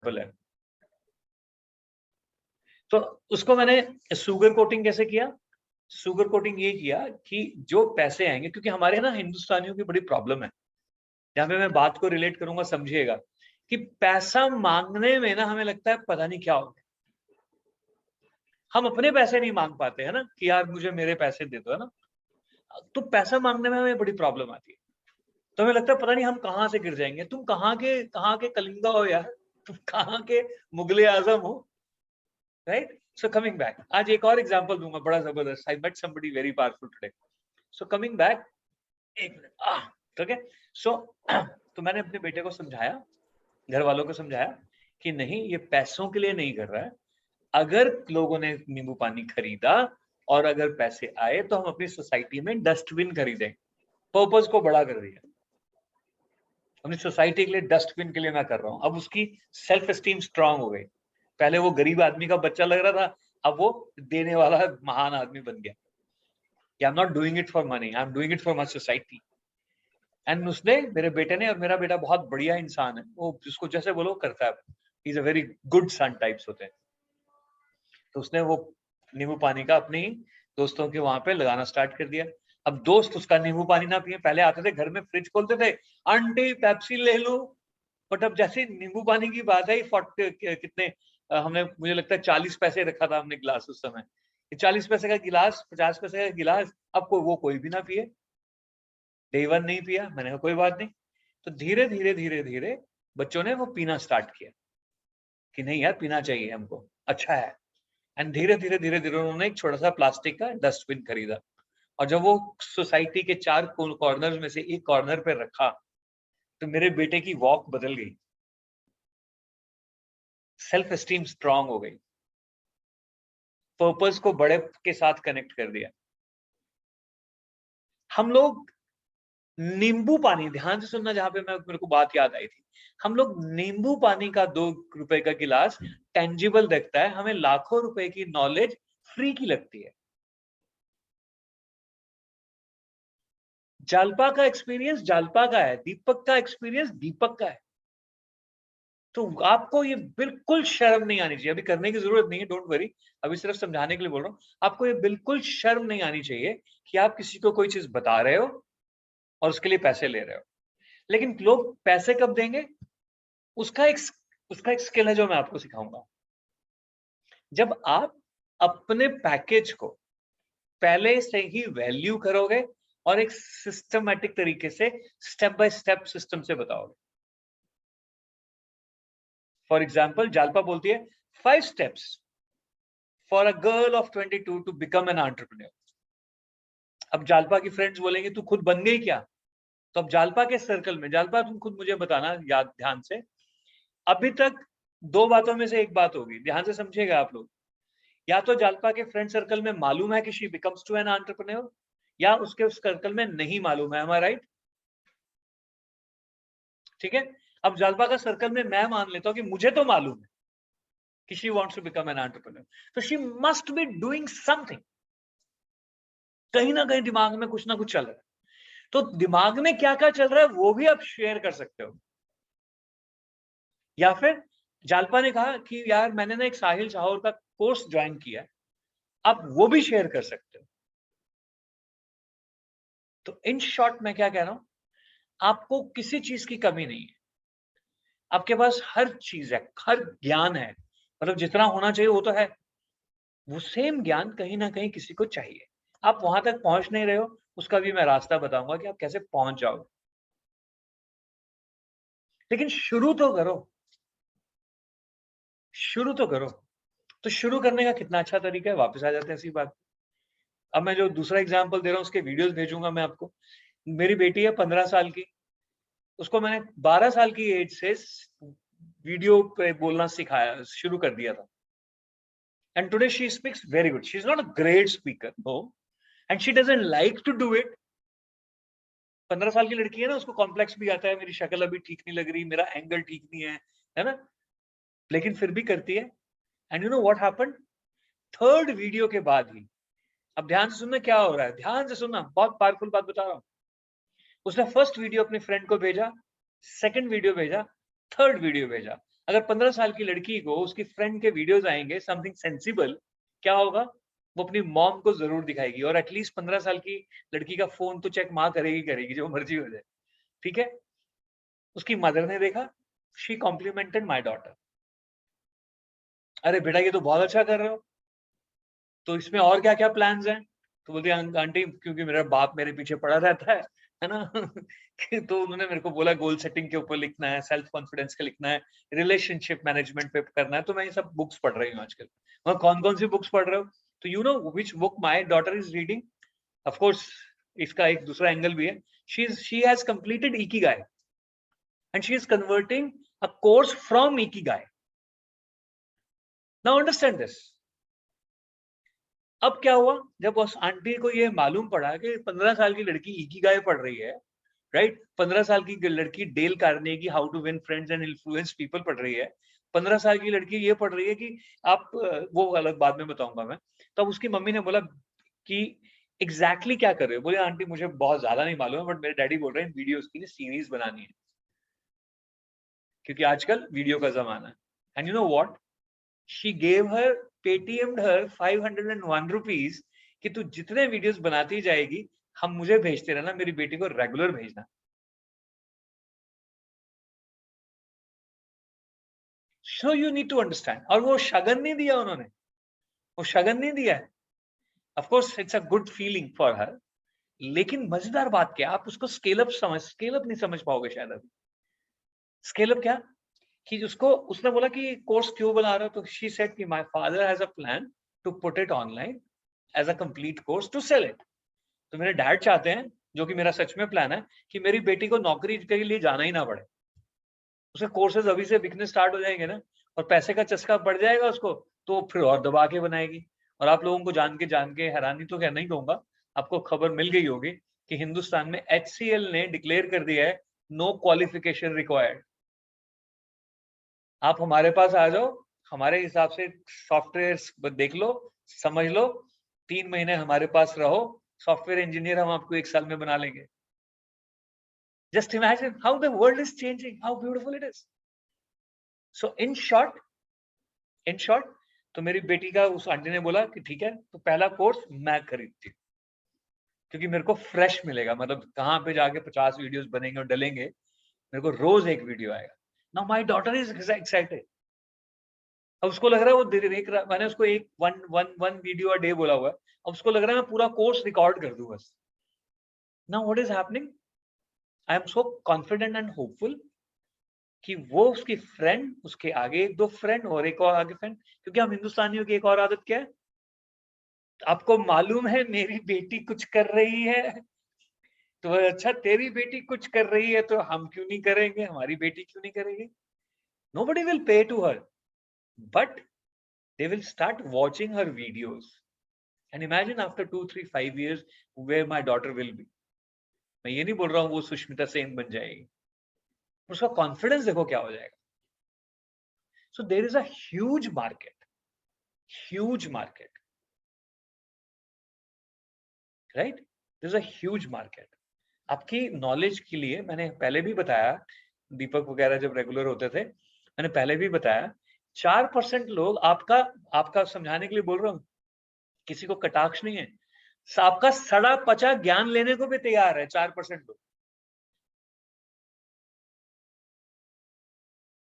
Example है। तो उसको मैंने शुगर कोटिंग कैसे किया? शुगर कोटिंग ये किया कि जो पैसे आएंगे, क्योंकि हमारे ना हिंदुस्तानियों की बड़ी प्रॉब्लम है, यहाँ पे मैं बात को रिलेट करूंगा, समझिएगा, कि पैसा मांगने में ना हमें लगता है पता नहीं क्या हो गया। हम अपने पैसे नहीं मांग पाते है ना, कि यार मुझे मेरे पैसे दे दो, है ना। तो पैसा मांगने में हमें बड़ी प्रॉब्लम आती है। तो हमें लगता है पता नहीं हम कहाँ से गिर जाएंगे। तुम कहाँ के कलिंगा हो यार, तुम कहाँ के मुगले आजम हो, राइट। सो कमिंग बैक, आज एक और एग्जांपल दूंगा बड़ा जबरदस्त। I met somebody very powerful today. So coming back, एक मिनट, ठीक है। सो तो मैंने अपने बेटे को समझाया, घर वालों को समझाया कि नहीं, ये पैसों के लिए नहीं कर रहा है। अगर लोगों ने नींबू पानी खरीदा और अगर पैसे आए तो हम अपनी सोसाइटी में डस्टबिन खरीदें। पर्पस को बड़ा कर दिया, अपनी सोसाइटी के लिए, डस्टबिन के लिए मैं कर रहा हूं। अब उसकी सेल्फ एस्टीम स्ट्रांग हो गई। पहले वो गरीब आदमी का बच्चा लग रहा था, अब वो देने वाला महान आदमी बन गया। आई am not doing it for money, I am doing it for my society. And उसने, मेरे बेटे ने, और मेरा बेटा बहुत बढ़िया इंसान है, वो जिसको जैसे बोलो करता है। He is a very good son types होते हैं। तो उसने वो नींबू पानी का अपने ही दोस्तों के वहां पे लगाना स्टार्ट कर दिया। अब दोस्त उसका नींबू पानी ना पिए, पहले आते थे घर में, फ्रिज खोलते थे, आंटी पेप्सी ले लो। बट अब जैसे नींबू पानी की बात है, 40 कितने, हमने, मुझे लगता है 40 पैसे रखा था हमने गिलास उस समय। 40 पैसे का गिलास, 50 पैसे का गिलास, अब वो कोई भी ना पिए। डे वन नहीं पिया, मैंने कहा कोई बात नहीं। तो धीरे धीरे धीरे धीरे बच्चों ने वो पीना स्टार्ट किया कि नहीं यार पीना चाहिए हमको, अच्छा है। एंड धीरे धीरे धीरे धीरे उन्होंने एक छोटा सा प्लास्टिक का डस्टबिन खरीदा, और जब वो सोसाइटी के 4 कॉर्नर में से एक कॉर्नर पे रखा, तो मेरे बेटे की वॉक बदल गई, सेल्फ एस्टीम स्ट्रांग हो गई, पर्पस को बड़े के साथ कनेक्ट कर दिया। हम लोग नींबू पानी, ध्यान से सुनना, जहां पे मेरे को बात याद आई थी, हम लोग नींबू पानी का 2 रुपए का गिलास टेंजिबल देखता है, हमें लाखों रुपए की नॉलेज फ्री की लगती है। जालपा का एक्सपीरियंस जालपा का है, दीपक का एक्सपीरियंस दीपक का है। तो आपको ये बिल्कुल शर्म नहीं आनी चाहिए, अभी करने की जरूरत नहीं है, डोंट वरी, अभी सिर्फ समझाने के लिए बोल रहा हूँ। आपको ये बिल्कुल शर्म नहीं आनी चाहिए कि आप किसी को कोई चीज बता रहे हो और उसके लिए पैसे ले रहे हो। लेकिन लोग पैसे कब देंगे, उसका एक स्किल है जो मैं आपको सिखाऊंगा। जब आप अपने पैकेज को पहले से ही वैल्यू करोगे और एक सिस्टमैटिक तरीके से, स्टेप बाय स्टेप सिस्टम से बताओगे। फॉर एग्जाम्पल, जालपा बोलती है 5 steps for a girl of 22 to become an entrepreneur. अब जालपा की फ्रेंड्स बोलेंगे तू खुद बन गई क्या? तो अब जालपा के सर्कल में, जालपा तुम खुद मुझे बताना याद ध्यान से, अभी तक 2 बातों में से एक बात होगी, ध्यान से समझिएगा आप लोग। या तो जालपा के फ्रेंड सर्कल में मालूम है कि she becomes to an entrepreneur, या उसके उस सर्कल में नहीं मालूम है। Am I right? ठीक है। अब जालपा का सर्कल में मैं मान लेता हूं कि मुझे तो मालूम है कि she wants to become an entrepreneur, तो she must be doing something. कहीं ना कहीं दिमाग में कुछ ना कुछ चल रहा है। तो दिमाग में क्या क्या चल रहा है वो भी आप शेयर कर सकते हो। या फिर जालपा ने कहा कि यार मैंने ना एक साहिल शाहौर का कोर्स ज्वाइन किया है, आप वो भी शेयर कर सकते हो। तो इन शॉर्ट मैं क्या कह रहा हूं, आपको किसी चीज की कमी नहीं है, आपके पास हर चीज है, हर ज्ञान है, मतलब जितना होना चाहिए वो तो है। वो सेम ज्ञान कहीं ना कहीं किसी को चाहिए। आप वहां तक पहुंच नहीं रहे हो, उसका भी मैं रास्ता बताऊंगा कि आप कैसे पहुंच जाओगे। लेकिन शुरू तो करो, शुरू तो करो। तो शुरू करने का कितना अच्छा तरीका है, वापस आ जाते हैं इसी बात। अब मैं जो दूसरा एग्जाम्पल दे रहा हूँ उसके वीडियोस भेजूंगा मैं आपको। मेरी बेटी है 15 साल की, उसको मैंने 12 साल की एज से वीडियो पे बोलना सिखाया, शुरू कर दिया था। And today she speaks very good. She is not a great speaker, no, and she doesn't like to do it. 15 साल की लड़की है ना, उसको कॉम्प्लेक्स भी आता है, मेरी शक्ल अभी ठीक नहीं लग रही, मेरा एंगल ठीक नहीं है ना, लेकिन फिर भी करती है। And you know what happened, third video के बाद ही, अब ध्यान से सुनना क्या हो रहा है, ध्यान से सुनना, बहुत पावरफुल बात बता रहा हूं। उसने फर्स्ट वीडियो अपने फ्रेंड को भेजा, सेकंड वीडियो भेजा, थर्ड वीडियो भेजा। अगर 15 साल की लड़की को उसकी फ्रेंड के वीडियोस आएंगे समथिंग सेंसिबल, क्या होगा? वो अपनी मॉम को जरूर दिखाएगी, और एटलीस्ट 15 साल की लड़की का फोन तो चेक माँ करेगी करेगी, जो मर्जी हो जाए, ठीक है? उसकी मदर ने देखा, शी कॉम्प्लीमेंटेड माई डॉटर, अरे बेटा ये तो बहुत अच्छा कर रहे हो, तो इसमें और क्या क्या प्लान्स हैं? तो बोलती है आंटी क्योंकि मेरा बाप मेरे पीछे पड़ा रहता है ना तो उन्होंने मेरे को बोला गोल सेटिंग के ऊपर लिखना है, सेल्फ कॉन्फिडेंस का लिखना है, रिलेशनशिप मैनेजमेंट पे करना है, तो मैं ये सब बुक्स पढ़ रही हूँ आजकल। और कौन कौन सी बुक्स पढ़ रहे हो? तो you know which book my daughter is reading? Of course इसका एक दूसरा एंगल भी है। She has completed Ikigai and she is converting a course from Ikigai. Now understand this. अब क्या हुआ, जब उस आंटी को ये मालूम पड़ा कि 15 साल की लड़की इकिगाई पढ़ रही है, राइट? 15 साल की लड़की Dale Carnegie how to win friends and influence people पढ़ रही है, 15 साल की लड़की ये पढ़ रही है कि आप वो अलग बाद में बताऊंगा मैं। तब उसकी मम्मी ने बोला कि एग्जैक्टली क्या कर रहे हो? बोले आंटी मुझे बहुत ज्यादा नहीं मालूम है, बट मेरे डैडी बोल रहे हैं वीडियोस की सीरीज बनानी है, क्योंकि आजकल वीडियो का जमाना है। And you know what, she gave her, Paytm her 501 rupees कि तू जितने वीडियोस बनाती जाएगी हम मुझे भेजते रहना, मेरी बेटी को रेगुलर भेजना। So you need to understand. और वो शगन नहीं दिया उन्होंने, वो शगन नहीं दिया है। Of course it's a good feeling for her, लेकिन मजेदार बात क्या, आप उसको स्केल अप नहीं समझ पाओगे शायद अभी। स्केल अप क्या कि उसको, उसने बोला कि कोर्स क्यों बना रहे हो? तो शी सेड कि my father has a plan to put it online as a complete course to sell it. तो मेरे डैड चाहते हैं, जो कि मेरा सच में प्लान है, कि मेरी बेटी को नौकरी के लिए जाना ही ना पड़े। उसके कोर्सेज अभी से बिकने स्टार्ट हो जाएंगे ना, और पैसे का चस्का बढ़ जाएगा उसको, तो फिर और दबा के बनाएगी। और आप लोगों को जान के हैरानी तो क्या नहीं कहूंगा, आपको खबर मिल गई होगी कि हिंदुस्तान में HCL ने डिक्लेयर कर दिया है नो क्वालिफिकेशन रिक्वायर्ड। आप हमारे पास आ जाओ, हमारे हिसाब से सॉफ्टवेयर देख लो, समझ लो, 3 महीने हमारे पास रहो, सॉफ्टवेयर इंजीनियर हम आपको 1 साल में बना लेंगे। Just imagine how the world is changing, how beautiful it is. So in short, तो मेरी बेटी का उस आंटी ने बोला कि ठीक है, तो पहला कोर्स मैं खरीदती हूँ, क्योंकि मेरे को फ्रेश मिलेगा, मतलब कहाँ पे जाके 50 वीडियोस बनेंगे और डलेंगे, मेरे को रोज एक वीडियो आएगा। Now my daughter is excited. अब उसको लग रहा है वो देख रहा, मैंने उसको एक वन वीडियो अ डे बोला हुआ है, अब उसको लग रहा है मैं पूरा कोर्स रिकॉर्ड कर दूं बस। Now what is happening, I am so confident and hopeful कि वो उसकी फ्रेंड, उसके आगे एक दो फ्रेंड और एक और आगे फ्रेंड, क्योंकि हम हिंदुस्तानियों की एक और आदत क्या है, आपको मालूम है मेरी बेटी कुछ कर रही है, तो अच्छा तेरी बेटी कुछ कर रही है तो हम क्यों नहीं करेंगे, हमारी बेटी क्यों नहीं करेगी? Nobody will pay to her, but they will start watching her videos. And imagine after 2, 3, 5 years where my daughter will be. मैं ये नहीं बोल रहा हूँ वो सुष्मिता सेन बन जाएगी, उसका कॉन्फिडेंस देखो क्या हो जाएगा। So there is a huge market, right? There is a huge market. आपकी नॉलेज के लिए मैंने पहले भी बताया, दीपक वगैरह जब रेगुलर होते थे, मैंने पहले भी बताया, 4% लोग आपका आपका समझाने के लिए बोल रहा हूँ, किसी को कटाक्ष नहीं है, आपका सड़ा पचा ज्ञान लेने को भी तैयार है 4% लोग।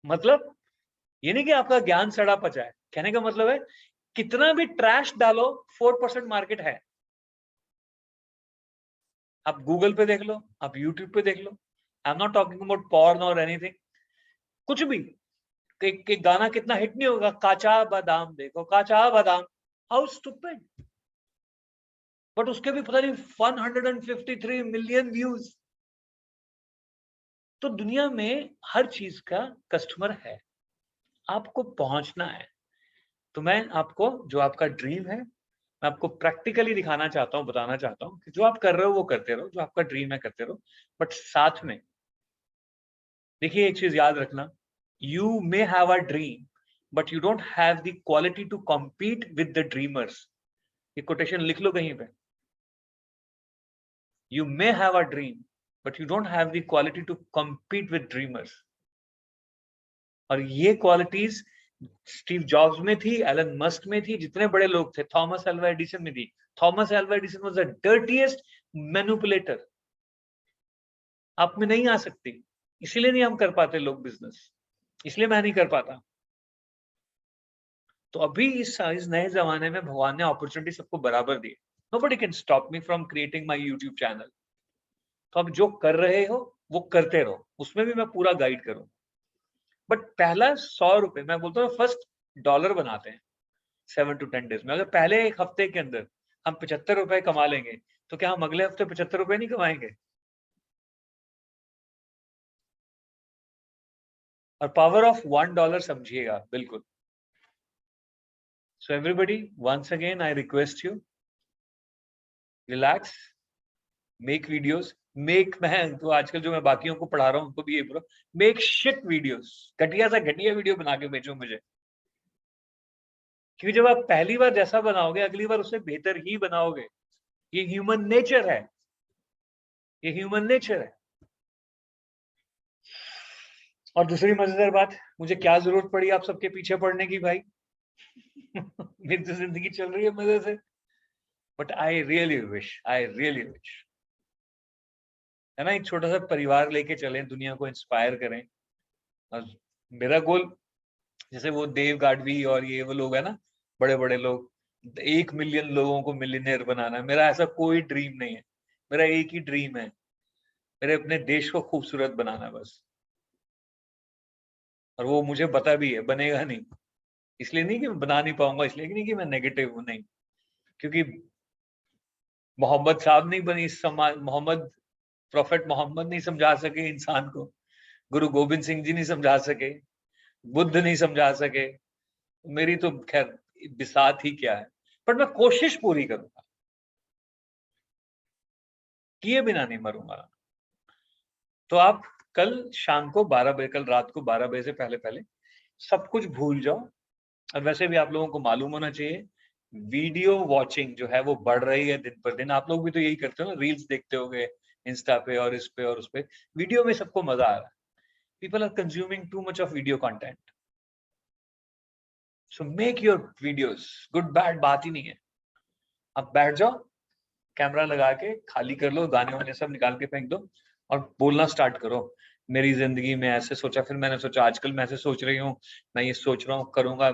मतलब ये नहीं कि आपका ज्ञान सड़ा पचा है, कहने का मतलब है कितना भी ट्रैश डालो 4% मार्केट है। आप गूगल पे देख लो, आप यूट्यूब पे देख लो, I am not talking about porn और एनीथिंग, कुछ भी, एक गाना कितना हिट नहीं होगा, काचा बादाम देखो काचा बादाम, हाउ स्टूपिड, बट उसके भी पता नहीं 153 मिलियन व्यूज। तो दुनिया में हर चीज का कस्टमर है, आपको पहुंचना है। तो मैं आपको, जो आपका ड्रीम है, मैं आपको प्रैक्टिकली दिखाना चाहता हूँ, बताना चाहता हूँ कि जो आप कर रहे हो वो करते रहो, जो आपका ड्रीम है करते रहो, बट साथ में देखिए एक चीज याद रखना, you may have a dream but you don't have the quality to compete with the dreamers. ये कोटेशन लिख लो कहीं पे, you may have a dream but you don't have the quality to compete with dreamers. और ये qualities Steve jobs में थी, Elon Musk में थी, जितने बड़े लोग थे, थॉमस अल्वा एडिसन में थी। Thomas Alva Edison was the dirtiest manipulator. आप में नहीं आ सकती, इसीलिए नहीं हम कर पाते लोग बिजनेस, इसलिए मैं नहीं कर पाता। तो अभी इस नए जमाने में भगवान ने अपॉर्चुनिटी सबको बराबर दी। Nobody can stop me from creating my YouTube channel. तो अब जो कर रहे हो वो करते रहो, उसमें भी मैं पूरा गाइड करूं। बट पहला 100 रुपए, मैं बोलता हूँ फर्स्ट डॉलर बनाते हैं 7 to 10 डेज में। अगर पहले एक हफ्ते के अंदर हम 75 रुपए कमा लेंगे, तो क्या हम अगले हफ्ते 75 रुपए नहीं कमाएंगे? और पावर ऑफ $1 समझिएगा बिल्कुल। So everybody, once again I request you, relax, make videos, मैं तो आजकल जो मैं बाकियों को पढ़ा रहा हूँ उनको भी ये बोलो, मेक शिट वीडियोस, घटिया सा घटिया वीडियो बना के भेजो मुझे। क्योंकि जब आप पहली बार जैसा बनाओगे, अगली बार उससे बेहतर ही बनाओगे। ये ह्यूमन नेचर है, ये ह्यूमन नेचर है। और दूसरी मजेदार बात, मुझे क्या जरूरत पड़ी आप सबके पीछे पड़ने की भाई? मेरी तो जिंदगी चल रही है मजे से। बट आई रियली विश है ना, एक छोटा सा परिवार लेके चलें, दुनिया को इंस्पायर करें। और मेरा गोल, जैसे वो देव गाडवी और ये वो लोग है ना, बड़े बड़े लोग, 1 मिलियन लोगों को मिलियनेयर बनाना, मेरा ऐसा कोई ड्रीम नहीं है। मेरा एक ही ड्रीम है, मेरे अपने देश को खूबसूरत बनाना बस। और वो मुझे पता भी है बनेगा नहीं, इसलिए नहीं कि मैं बना नहीं पाऊंगा, इसलिए नहीं कि मैं नेगेटिव हूं, नहीं। क्योंकि मोहम्मद साहब नहीं बनी समाज, मोहम्मद प्रोफेट मोहम्मद नहीं समझा सके इंसान को, गुरु गोविंद सिंह जी नहीं समझा सके, बुद्ध नहीं समझा सके, मेरी तो खैर बिसात ही क्या है। पर मैं कोशिश पूरी करूंगा, किए बिना नहीं मरूंगा। तो आप कल शाम को 12 बजे, कल रात को 12 बजे से पहले पहले सब कुछ भूल जाओ। और वैसे भी आप लोगों को मालूम होना चाहिए, वीडियो वॉचिंग जो है वो बढ़ रही है दिन पर दिन। आप लोग भी तो यही करते हो ना, रील्स देखते होगे इंस्टा पे और इस पे और उस पे। वीडियो में सबको मजा आ रहा है, people are consuming too much of video content. So make your videos, good bad बात ही नहीं है। आप बैठ जाओ, कैमरा लगा के खाली कर लो, गाने वाने सब निकाल के फेंक दो और बोलना स्टार्ट करो। मेरी जिंदगी में ऐसे सोचा, फिर मैंने सोचा आजकल मैं ऐसे सोच रही हूँ, मैं ये सोच रहा हूँ करूंगा।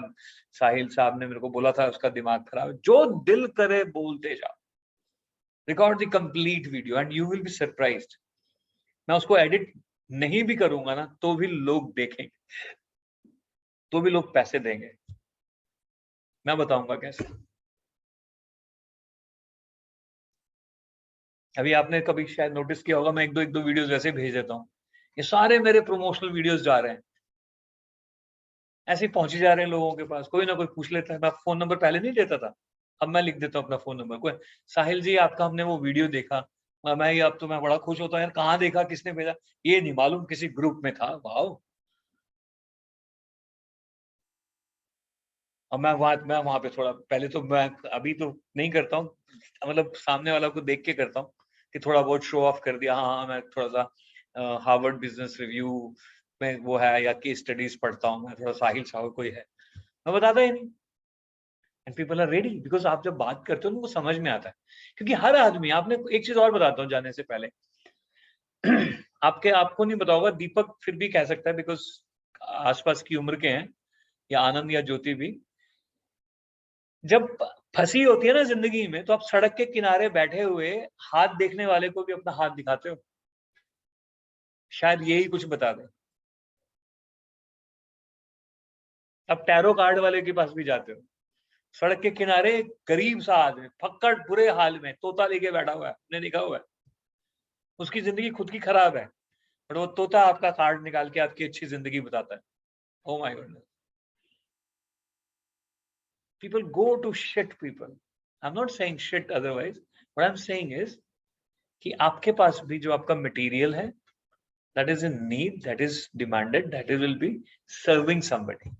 साहिल साहब ने मेरे को बोला था उसका दिमाग खराब है, जो दिल करे बोलते जाओ। Record the complete video and you will be surprised. मैं उसको एडिट नहीं भी करूंगा ना, तो भी लोग देखेंगे, तो भी लोग पैसे देंगे। मैं बताऊंगा कैसे। अभी आपने कभी शायद नोटिस किया होगा, मैं एक दो वीडियोस वैसे भेज देता हूँ, ये सारे मेरे प्रमोशनल वीडियोस जा रहे हैं, ऐसे पहुंच जा रहे हैं लोगों के पास। कोई ना कोई पूछ लेता है, मैं फोन नंबर पहले नहीं देता था, अब मैं लिख देता हूँ अपना फोन नंबर। कोई, साहिल जी आपका हमने वो वीडियो देखा, मैं ये, अब तो मैं बड़ा खुश होता हूँ यार, कहाँ देखा, किसने भेजा, ये नहीं मालूम, किसी ग्रुप में था। वाह। और मैं वहां पे थोड़ा पहले तो, मैं अभी तो नहीं करता हूँ, मतलब सामने वाला को देख के करता हूँ कि थोड़ा बहुत शो ऑफ कर दिया, हाँ मैं थोड़ा सा हार्वर्ड बिजनेस रिव्यू में वो है, या केस स्टडीज पढ़ता हूँ मैं, थोड़ा साहिल साहब कोई है, मैं बताता ही नहीं। And people are ready, because आप जब बात करते हो उनको समझ में आता है। क्योंकि हर आदमी, आपने एक चीज और बताता हूँ जाने से पहले, आपको नहीं बताओगा, दीपक फिर भी कह सकता है बिकॉज आसपास की उम्र के हैं, या आनंद या ज्योति भी, जब फंसी होती है ना जिंदगी में, तो आप सड़क के किनारे बैठे हुए हाथ देखने वाले को भी अपना हाथ दिखाते हो, शायद यही कुछ बता दे। अब टैरो कार्ड वाले के पास भी जाते हो, सड़क के किनारे गरीब सा आदमी, फक्कड़ बुरे हाल में, तोता लेके बैठा हुआ है, आपने देखा हुआ है, उसकी जिंदगी खुद की खराब है, पर वो तोता आपका कार्ड निकाल के आपकी अच्छी जिंदगी बताता है। Oh my God, people go to shit people. I'm not saying shit otherwise. What I'm saying is कि आपके पास भी जो आपका मटेरियल है, that is in need, that is demanded, that is will be serving somebody.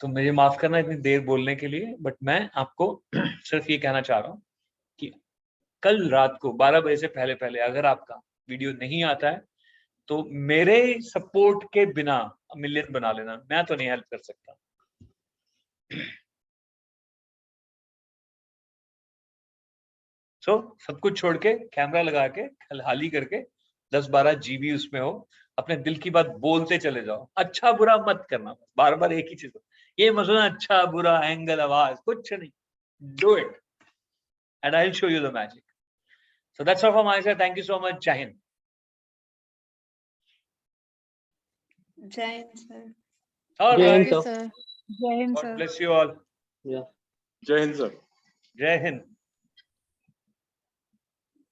तो मुझे माफ करना इतनी देर बोलने के लिए, बट मैं आपको सिर्फ ये कहना चाह रहा हूँ कि कल रात को 12 बजे से पहले पहले अगर आपका वीडियो नहीं आता है, तो मेरे सपोर्ट के बिना मिलियन बना लेना, मैं तो नहीं हेल्प कर सकता। सब कुछ छोड़ के कैमरा लगा के हाली करके 10-12 जीबी उसमें हो, अपने दिल की बात बोलते चले जाओ, अच्छा बुरा मत करना, बार बार एक ही चीज, ये मत सुना अच्छा बुरा एंगल आवाज कुछ नहीं, do it and I will show you the magic. So that's all from my side, thank you so much, जय हिंद। जय हिंद सर। All जय हिंद right, सर। जय Hind God sir. bless you all. या जय हिंद सर। जय हिंद।